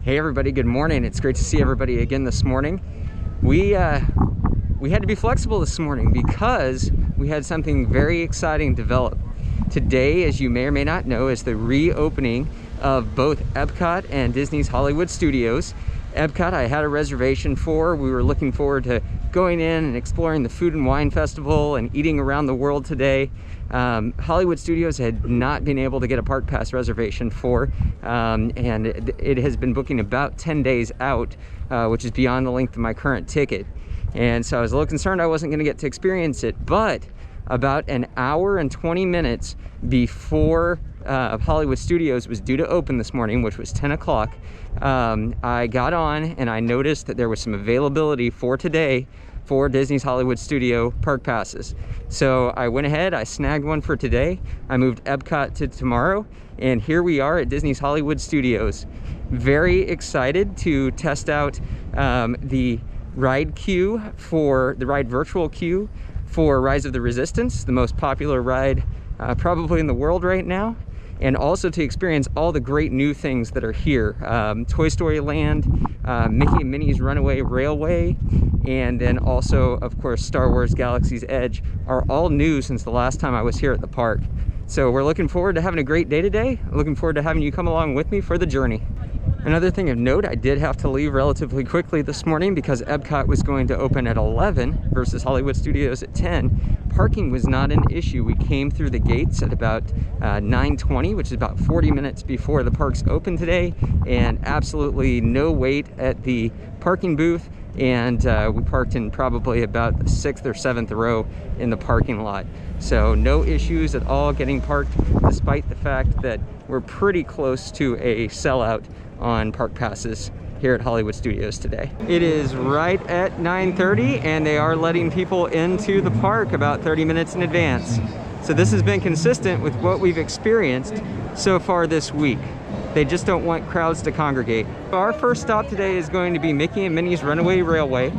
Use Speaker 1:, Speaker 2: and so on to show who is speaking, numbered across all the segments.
Speaker 1: Hey everybody, good morning. It's great to see everybody again this morning. We had to be flexible this morning because we had something very exciting develop. Today, as you may or may not know, is the reopening of both Epcot and Disney's Hollywood Studios. Epcot I had a reservation for. We were looking forward to going in and exploring the Food and Wine Festival and eating around the world today. Hollywood Studios had not been able to get a park pass reservation for, and it has been booking about 10 days out, which is beyond the length of my current ticket. And so I was a little concerned I wasn't going to get to experience it, but about an hour and 20 minutes before Hollywood Studios was due to open this morning, which was 10 o'clock, I got on and I noticed that there was some availability for today for Disney's Hollywood Studio park passes. So I went ahead, I snagged one for today. I moved Epcot to tomorrow, and here we are at Disney's Hollywood Studios. Very excited to test out the ride queue for the ride virtual queue for Rise of the Resistance, the most popular ride probably in the world right now, and also to experience all the great new things that are here. Toy Story Land, Mickey and Minnie's Runaway Railway, and then also, of course, Star Wars Galaxy's Edge are all new since the last time I was here at the park. So we're looking forward to having a great day today. Looking forward to having you come along with me for the journey. Another thing of note, I did have to leave relatively quickly this morning because Epcot was going to open at 11 versus Hollywood Studios at 10. Parking was not an issue. We came through the gates at about 9:20, which is about 40 minutes before the parks open today, and absolutely no wait at the parking booth. And we parked in probably about the 6th or 7th row in the parking lot. So no issues at all getting parked, despite the fact that we're pretty close to a sellout on park passes here at Hollywood Studios today. It is right at 9:30 and they are letting people into the park about 30 minutes in advance. So this has been consistent with what we've experienced so far this week. They just don't want crowds to congregate. Our first stop today is going to be Mickey and Minnie's Runaway Railway,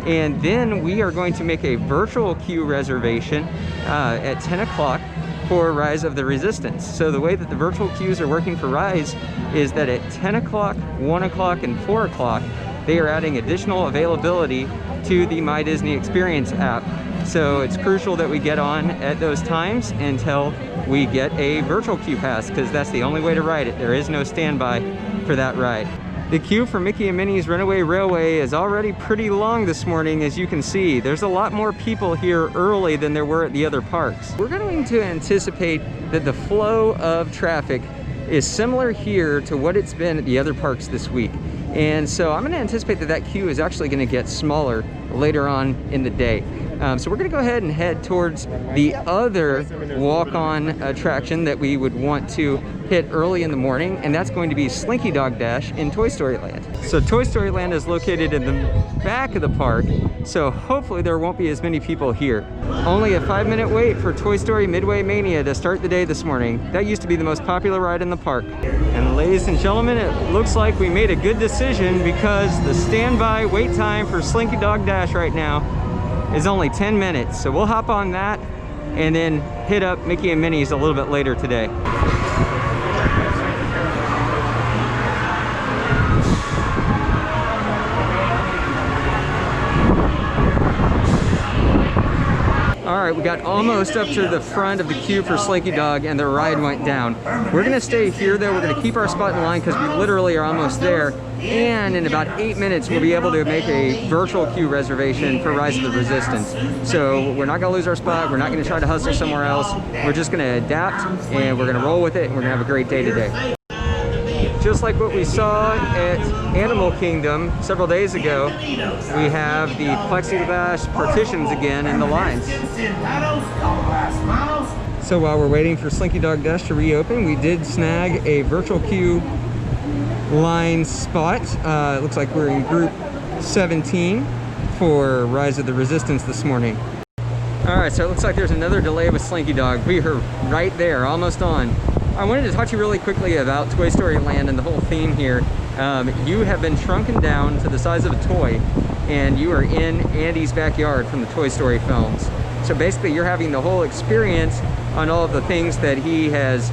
Speaker 1: and then we are going to make a virtual queue reservation at 10 o'clock for Rise of the Resistance. So the way that the virtual queues are working for Rise is that at 10 o'clock, 1 o'clock, and 4 o'clock, they are adding additional availability to the My Disney Experience app. So it's crucial that we get on at those times until we get a virtual queue pass, because that's the only way to ride it. There is no standby for that ride. The queue for Mickey and Minnie's Runaway Railway is already pretty long this morning, as you can see. There's a lot more people here early than there were at the other parks. We're going to anticipate that the flow of traffic is similar here to what it's been at the other parks this week. And so I'm going to anticipate that that queue is actually going to get smaller later on in the day. So we're going to go ahead and head towards the other walk-on attraction that we would want to hit early in the morning, and that's going to be Slinky Dog Dash in Toy Story Land. So Toy Story Land is located in the back of the park, so hopefully there won't be as many people here. Only a 5-minute wait for Toy Story Midway Mania to start the day this morning. That used to be the most popular ride in the park. And ladies and gentlemen, it looks like we made a good decision, because the standby wait time for Slinky Dog Dash right now is only 10 minutes. So we'll hop on that and then hit up Mickey and Minnie's a little bit later today. All right, we got almost up to the front of the queue for Slinky Dog and the ride went down. We're gonna stay here though. We're gonna keep our spot in line because we literally are almost there. And in about 8 minutes, we'll be able to make a virtual queue reservation for Rise of the Resistance. So we're not gonna lose our spot. We're not gonna try to hustle somewhere else. We're just gonna adapt and we're gonna roll with it, and we're gonna have a great day today. Just like what we saw at Animal Kingdom several days ago, we have the plexiglass partitions again in the lines. So while we're waiting for Slinky Dog Dash to reopen, we did snag a virtual queue line spot. It looks like we're in group 17 for Rise of the Resistance this morning. All right, so it looks like there's another delay with Slinky Dog. We are right there, almost on. I wanted to talk to you really quickly about Toy Story Land and the whole theme here. You have been shrunken down to the size of a toy, and you are in Andy's backyard from the Toy Story films. So basically you're having the whole experience on all of the things that he has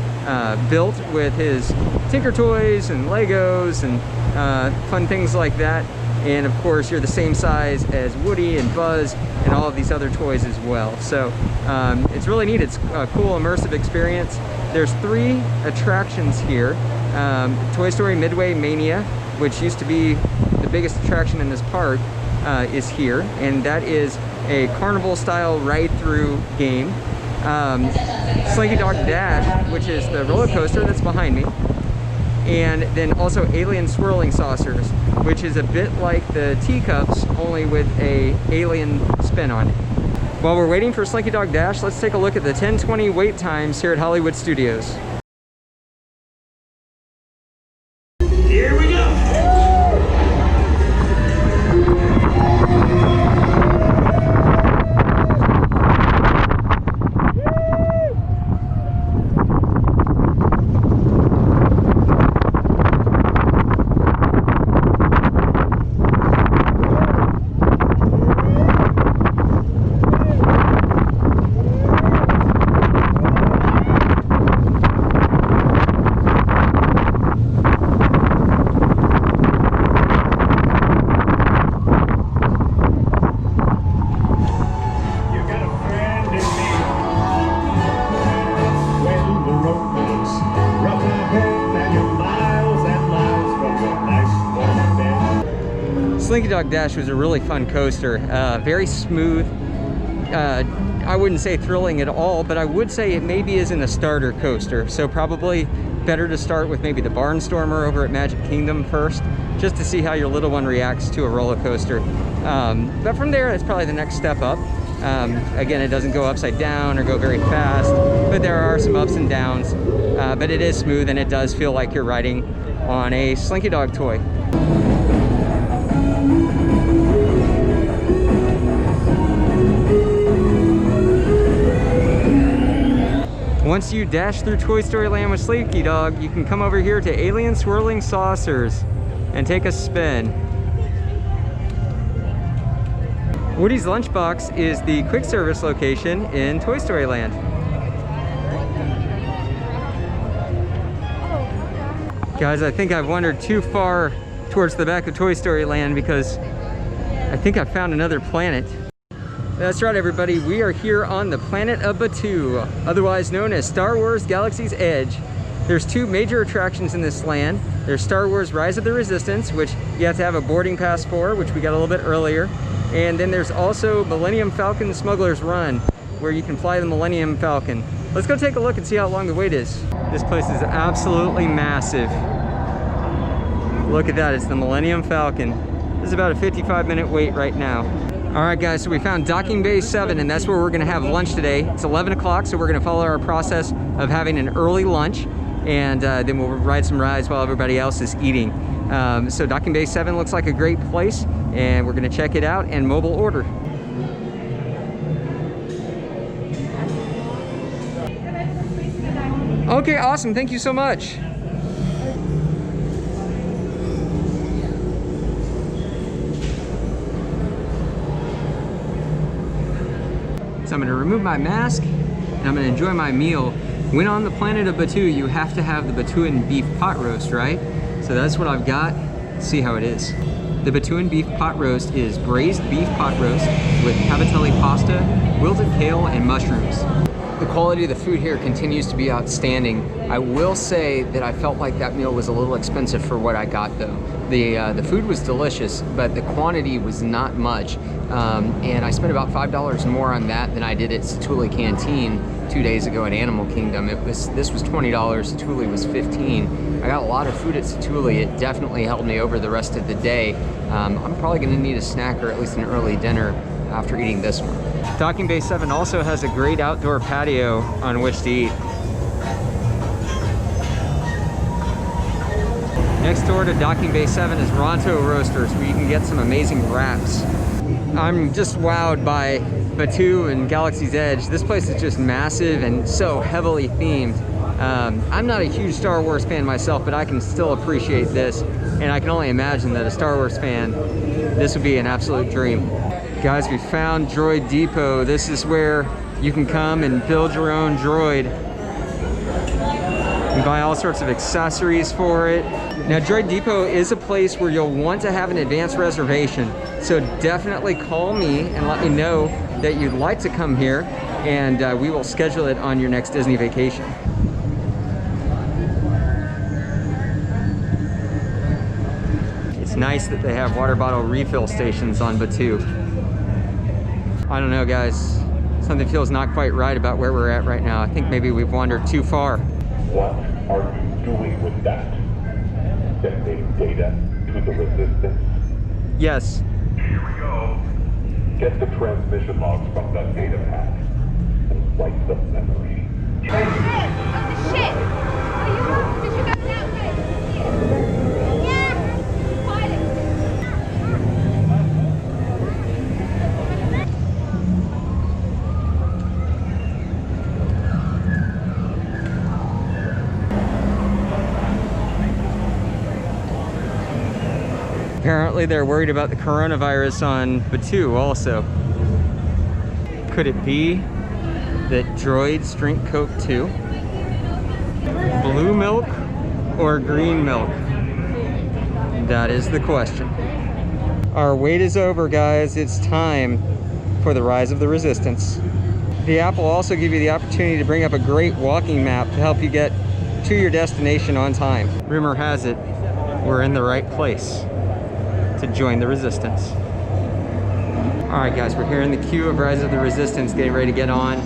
Speaker 1: built with his Tinker Toys and Legos and fun things like that. And of course, you're the same size as Woody and Buzz and all of these other toys as well. So it's really neat. It's a cool immersive experience. There's 3 attractions here. Toy Story Midway Mania, which used to be the biggest attraction in this park, is here, and that is a carnival style ride-through game. Slinky Dog Dash, which is the roller coaster that's behind me, and then also Alien Swirling Saucers, which is a bit like the teacups, only with a alien spin on it. While we're waiting for Slinky Dog Dash, let's take a look at the 10:20 wait times here at Hollywood Studios.
Speaker 2: Here we go!
Speaker 1: Slinky Dog Dash was a really fun coaster, very smooth. I wouldn't say thrilling at all, but I would say it maybe isn't a starter coaster. So probably better to start with maybe the Barnstormer over at Magic Kingdom first, just to see how your little one reacts to a roller coaster. But from there, it's probably the next step up. Again, it doesn't go upside down or go very fast, but there are some ups and downs. But it is smooth, and it does feel like you're riding on a Slinky Dog toy. Once you dash through Toy Story Land with Slinky Dog, you can come over here to Alien Swirling Saucers and take a spin. Woody's Lunchbox is the quick service location in Toy Story Land. Guys, I think I've wandered too far towards the back of Toy Story Land because I think I found another planet. That's right, everybody. We are here on the planet of Batuu, otherwise known as Star Wars Galaxy's Edge. There's 2 major attractions in this land. There's Star Wars Rise of the Resistance, which you have to have a boarding pass for, which we got a little bit earlier. And then there's also Millennium Falcon Smuggler's Run, where you can fly the Millennium Falcon. Let's go take a look and see how long the wait is. This place is absolutely massive. Look at that, it's the Millennium Falcon. This is about a 55-minute wait right now. All right, guys, so we found Docking Bay 7, and that's where we're gonna have lunch today. It's 11 o'clock, so we're gonna follow our process of having an early lunch, and then we'll ride some rides while everybody else is eating. So Docking Bay 7 looks like a great place, and we're gonna check it out and mobile order. Okay, awesome, thank you so much. So I'm gonna remove my mask and I'm gonna enjoy my meal. When on the planet of Batuu, you have to have the Batuuan beef pot roast, right? So that's what I've got. Let's see how it is. The Batuuan beef pot roast is braised beef pot roast with cavatelli pasta, wilted kale, and mushrooms. The quality of the food here continues to be outstanding. I will say that I felt like that meal was a little expensive for what I got though. The food was delicious, but the quantity was not much. And I spent about $5 more on that than I did at Satu'li Canteen 2 days ago at Animal Kingdom. This was $20, Satu'li was $15. I got a lot of food at Satu'li. It definitely helped me over the rest of the day. I'm probably gonna need a snack or at least an early dinner after eating this one. Docking Bay 7 also has a great outdoor patio on which to eat. Next door to Docking Bay 7 is Ronto Roasters, where you can get some amazing wraps. I'm just wowed by Batuu and Galaxy's Edge. This place is just massive and so heavily themed. I'm not a huge Star Wars fan myself, but I can still appreciate this, and I can only imagine that a Star Wars fan, this would be an absolute dream. Guys, we found Droid Depot. This is where you can come and build your own droid. You can buy all sorts of accessories for it. Now, Droid Depot is a place where you'll want to have an advance reservation, so definitely call me and let me know that you'd like to come here, and we will schedule it on your next Disney vacation. It's nice that they have water bottle refill stations on Batuu. I don't know, guys. Something feels not quite right about where we're at right now. I think maybe we've wandered too far.
Speaker 3: What are you doing with that? Sending data to the Resistance?
Speaker 1: Yes.
Speaker 3: Here we go. Get the transmission logs from that data pad and wipe the memory.
Speaker 4: Shit! Are you? Did you go that way? Yeah! Fight it!
Speaker 1: Apparently they're worried about the coronavirus on Batuu also. Could it be that droids drink Coke too? Blue milk or green milk? That is the question. Our wait is over, guys. It's time for the Rise of the Resistance. The app will also give you the opportunity to bring up a great walking map to help you get to your destination on time. Rumor has it, we're in the right place to join the Resistance. All right, guys, we're here in the queue of Rise of the Resistance, getting ready to get on.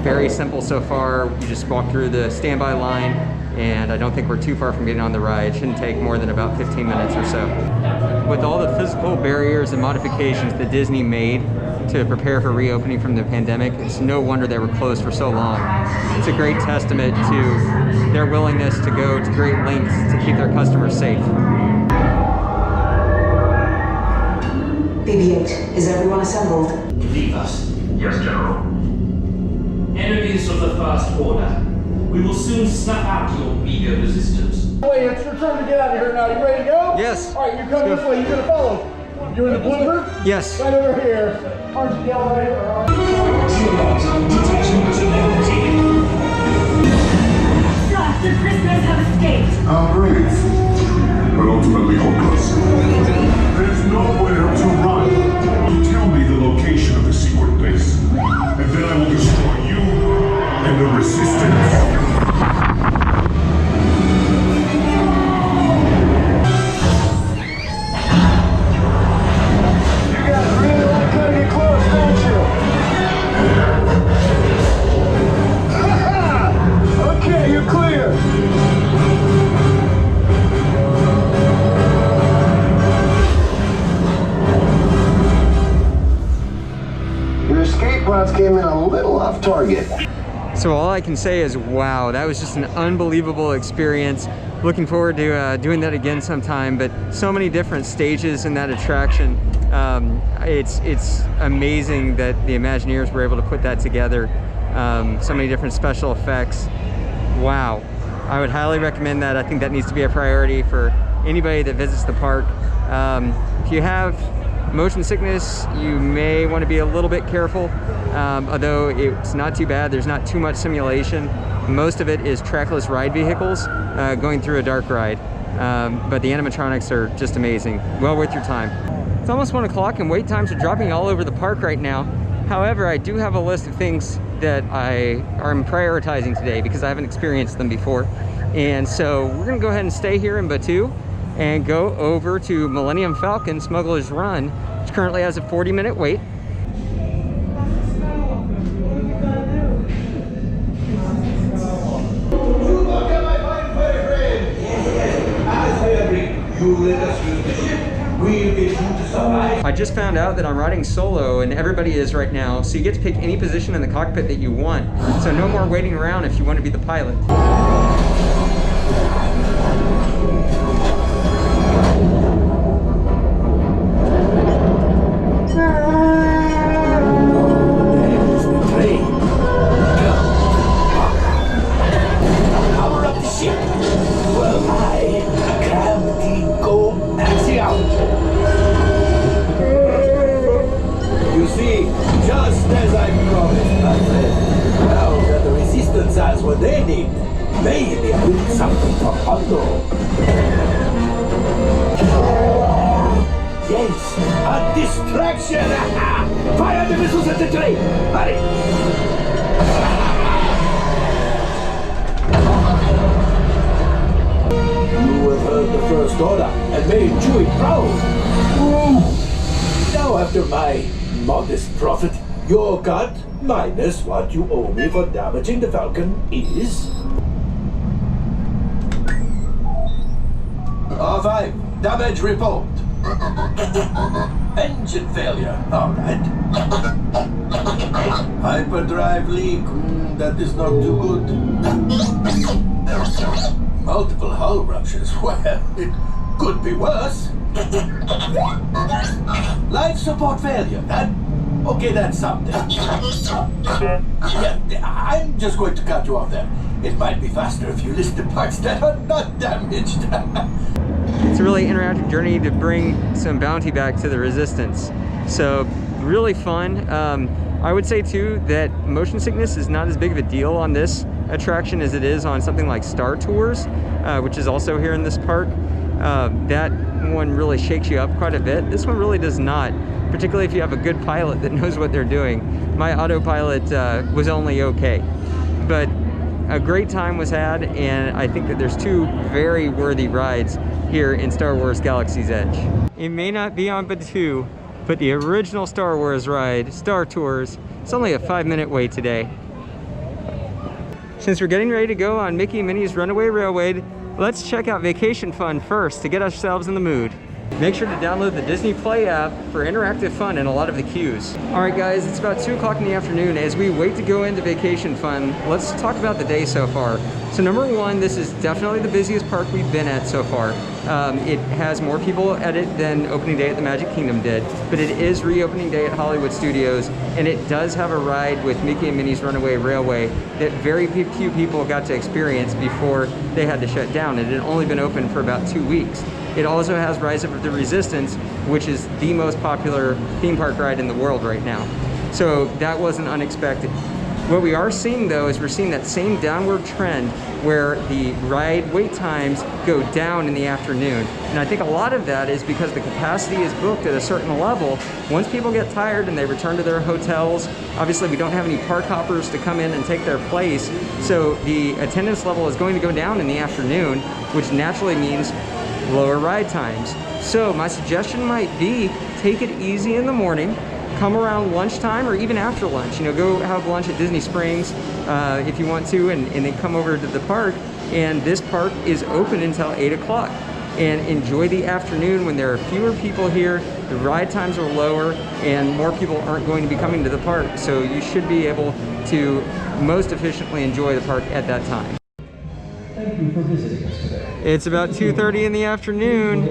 Speaker 1: Very simple so far. You just walk through the standby line, and I don't think we're too far from getting on the ride. Shouldn't take more than about 15 minutes or so. With all the physical barriers and modifications that Disney made to prepare for reopening from the pandemic, it's no wonder they were closed for so long. It's a great testament to their willingness to go to great lengths to keep their customers safe.
Speaker 5: BB-8, is everyone assembled?
Speaker 2: Leave us.
Speaker 3: Yes, General.
Speaker 2: Enemies of the First Order. We will soon snuff out your meager resistance.
Speaker 6: Wait, it's your turn to get out of here now. You ready to go?
Speaker 1: Yes.
Speaker 6: All right, you come this way. You're gonna follow. You're in the blimber?
Speaker 1: Yes.
Speaker 6: Right over here. Orange yellow right here.
Speaker 7: Sir, the prisoners have escaped.
Speaker 3: How brave, but ultimately hopeless. There's nowhere to run. Tell me the location of the secret base, and then I will destroy you and the Resistance.
Speaker 6: You guys really want to get close, don't you? Okay, you're clear. Your escape routes came in a little off target.
Speaker 1: So all I can say is, wow, that was just an unbelievable experience. Looking forward to doing that again sometime, but so many different stages in that attraction. It's amazing that the Imagineers were able to put that together. So many different special effects. Wow, I would highly recommend that. I think that needs to be a priority for anybody that visits the park. If you have motion sickness, you may want to be a little bit careful, although it's not too bad. There's not too much simulation. Most of it is trackless ride vehicles going through a dark ride, but the animatronics are just amazing. Well worth your time. It's almost 1 o'clock and wait times are dropping all over the park right now. However, I do have a list of things that I am prioritizing today because I haven't experienced them before. And so we're gonna go ahead and stay here in Batuu and go over to Millennium Falcon Smuggler's Run, which currently has a 40-minute wait. I just found out that I'm riding solo, and everybody is right now, so you get to pick any position in the cockpit that you want. So no more waiting around if you want to be the pilot.
Speaker 8: You see, just as I promised, my friend, now that the Resistance has what they need, Maybe I need something for Hondo. Yes, a distraction! Fire the missiles at the tree! Hurry! You have heard the First Order and made Chewie proud. Now after my modest profit, your cut minus what you owe me for damaging the Falcon is... R5, damage report. Engine failure, alright. Hyperdrive leak, that is not too good. Multiple hull ruptures, well, it could be worse. Life support failure, okay, that's something. Yeah, I'm just going to cut you off there. It might be faster if you list the parts that are not damaged.
Speaker 1: It's a really interactive journey to bring some bounty back to the Resistance. So really fun. I would say too that motion sickness is not as big of a deal on this attraction as it is on something like Star Tours, which is also here in this park. That one really shakes you up quite a bit. This one really does not, particularly if you have a good pilot that knows what they're doing. My autopilot was only okay, but a great time was had, and I think that there's two very worthy rides here in Star Wars Galaxy's Edge. It may not be on Batuu, but the original Star Wars ride, Star Tours, it's only a 5-minute wait today. Since we're getting ready to go on Mickey and Minnie's Runaway Railway, let's check out Vacation Fun first to get ourselves in the mood. Make sure to download the Disney Play app for interactive fun and a lot of the queues. All right guys, it's about 2 o'clock in the afternoon. As we wait to go into Vacation Fun, let's talk about the day so far. So number one, this is definitely the busiest park we've been at so far. It has more people at it than opening day at the Magic Kingdom did, but it is reopening day at Hollywood Studios, and it does have a ride with Mickey and Minnie's Runaway Railway that very few people got to experience before they had to shut down. It had only been open for about 2 weeks. It also has Rise of the Resistance, which is the most popular theme park ride in the world right now. So that wasn't unexpected. What we are seeing though is we're seeing that same downward trend where the ride wait times go down in the afternoon. And I think a lot of that is because the capacity is booked at a certain level. Once people get tired and they return to their hotels, obviously we don't have any park hoppers to come in and take their place. So the attendance level is going to go down in the afternoon, which naturally means lower ride times. So my suggestion might be take it easy in the morning, come around lunchtime or even after lunch. You know, go have lunch at Disney Springs if you want to, and then come over to the park. And this park is open until 8 o'clock. And enjoy the afternoon when there are fewer people here, the ride times are lower, and more people aren't going to be coming to the park. So you should be able to most efficiently enjoy the park at that time.
Speaker 9: Thank you for visiting us today.
Speaker 1: It's about 2:30 in the afternoon,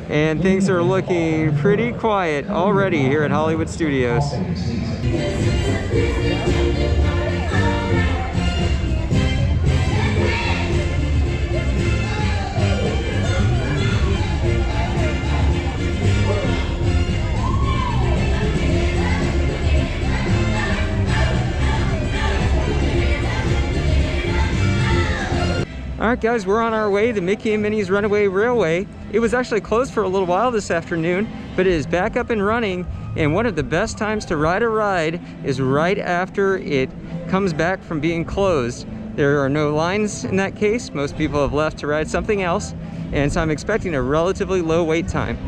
Speaker 1: and things are looking pretty quiet already here at Hollywood Studios. All right guys, we're on our way to Mickey and Minnie's Runaway Railway. It was actually closed for a little while this afternoon, but it is back up and running, and one of the best times to ride a ride is right after it comes back from being closed. There are no lines in that case. Most people have left to ride something else, and so I'm expecting a relatively low wait time.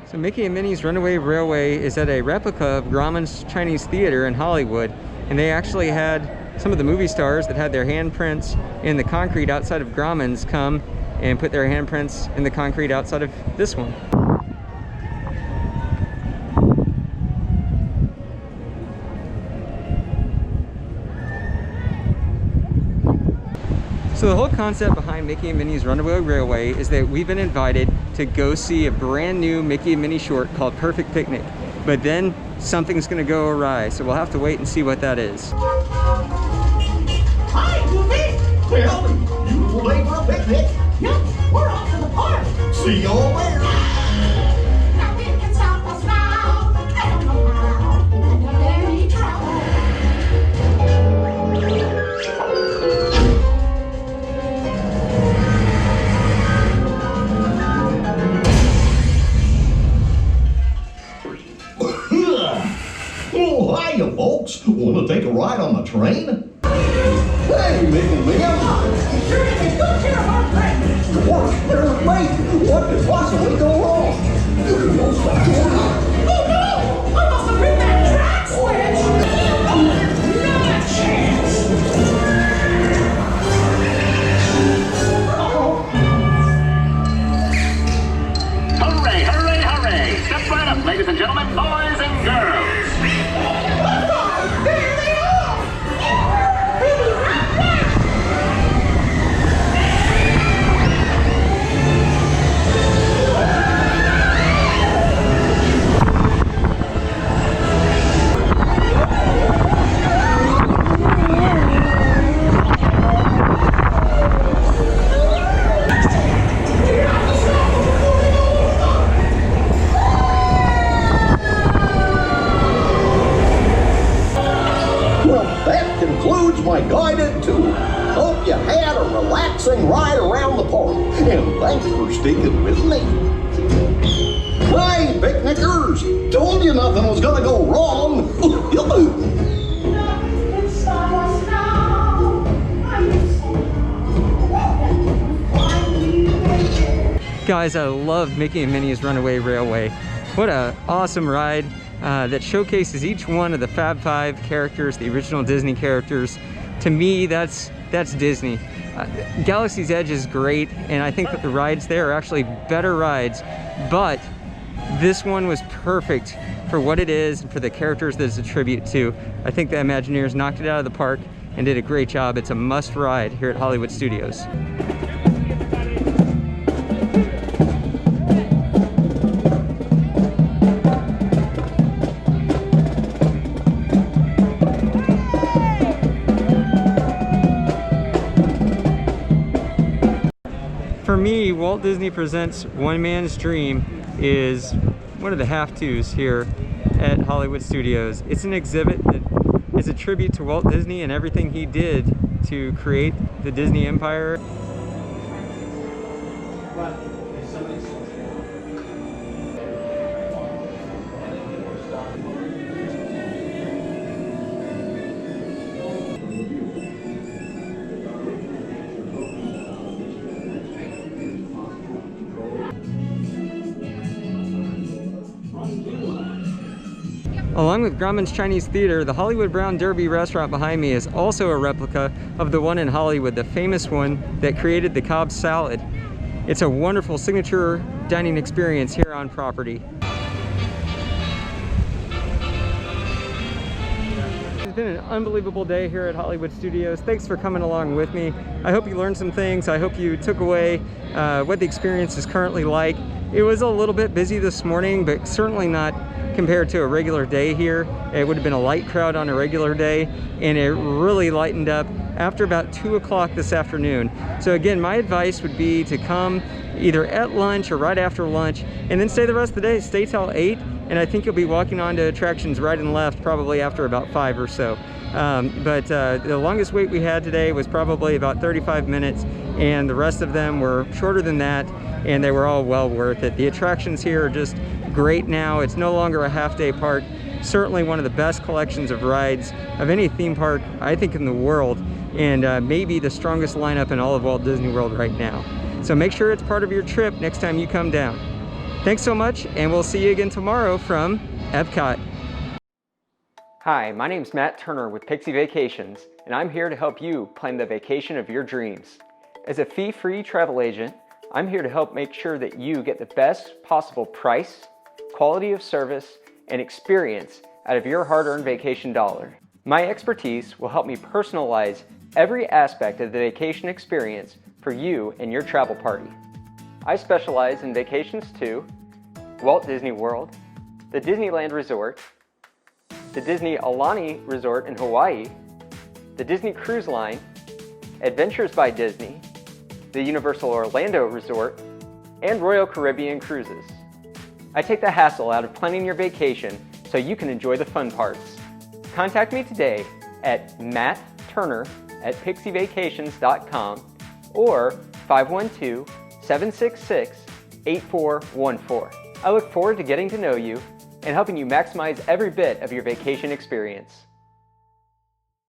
Speaker 1: So Mickey and Minnie's Runaway Railway is at a replica of Grauman's Chinese Theater in Hollywood. And they actually had some of the movie stars that had their handprints in the concrete outside of Grauman's come and put their handprints in the concrete outside of this one. So the whole concept behind Mickey and Minnie's Runaway Railway is that we've been invited to go see a brand new Mickey and Minnie short called Perfect Picnic. But then something's gonna go awry, so we'll have to wait and see what that is.
Speaker 10: Hi, Goofy! Well, you ready for a picnic? Yep, we're off to the park. See you all there. Nothing can stop us now. I don't know how. I'm very troubled. ride on the train? Hey, Mick and Liam!
Speaker 7: You're taking good care of our friends.
Speaker 10: They're late! What could possibly go wrong?
Speaker 7: Oh no! I must have hit that track switch! Not a chance!
Speaker 11: Hooray, hooray, hooray! Step right up, ladies and gentlemen, boys and girls!
Speaker 7: There they are! Baby, right there!
Speaker 10: Well, that concludes my guided tour. Hope you had a relaxing ride around the park, and thanks for sticking with me. Hey, picnickers! Told you nothing was gonna go wrong.
Speaker 7: Nothing can stop us now. I'm so
Speaker 1: Guys, I love Mickey and Minnie's Runaway Railway. What an awesome ride that showcases each one of the Fab Five characters, the original Disney characters. To me, that's Disney. Galaxy's Edge is great, and I think that the rides there are actually better rides, but this one was perfect for what it is and for the characters that it's a tribute to. I think the Imagineers knocked it out of the park and did a great job. It's a must ride here at Hollywood Studios. For me, Walt Disney Presents One Man's Dream is one of the have-tos here at Hollywood Studios. It's an exhibit that is a tribute to Walt Disney and everything he did to create the Disney Empire. Along with Grauman's Chinese Theater, the Hollywood Brown Derby restaurant behind me is also a replica of the one in Hollywood, the famous one that created the Cobb salad. It's a wonderful signature dining experience here on property. It's been an unbelievable day here at Hollywood Studios. Thanks for coming along with me. I hope you learned some things. I hope you took away what the experience is currently like. It was a little bit busy this morning, but certainly not compared to a regular day here. It would have been a light crowd on a regular day, and it really lightened up after about 2 o'clock this afternoon. So again, my advice would be to come either at lunch or right after lunch, and then stay the rest of the day. Stay till 8, and I think you'll be walking onto attractions right and left probably after about 5 or so. But the longest wait we had today was probably about 35 minutes, and the rest of them were shorter than that, and they were all well worth it. The attractions here are just great now. It's no longer a half-day park. Certainly one of the best collections of rides of any theme park, I think, in the world, and maybe the strongest lineup in all of Walt Disney World right now. So make sure it's part of your trip next time you come down. Thanks so much, and we'll see you again tomorrow from Epcot. Hi, my name's Matt Turner with Pixie Vacations, and I'm here to help you plan the vacation of your dreams. As a fee-free travel agent, I'm here to help make sure that you get the best possible price, quality of service, and experience out of your hard-earned vacation dollar. My expertise will help me personalize every aspect of the vacation experience for you and your travel party. I specialize in vacations to Walt Disney World, the Disneyland Resort, the Disney Aulani Resort in Hawaii, the Disney Cruise Line, Adventures by Disney, the Universal Orlando Resort, and Royal Caribbean Cruises. I take the hassle out of planning your vacation so you can enjoy the fun parts. Contact me today at mattturner@pixievacations.com or 512-766-8414. I look forward to getting to know you and helping you maximize every bit of your vacation experience.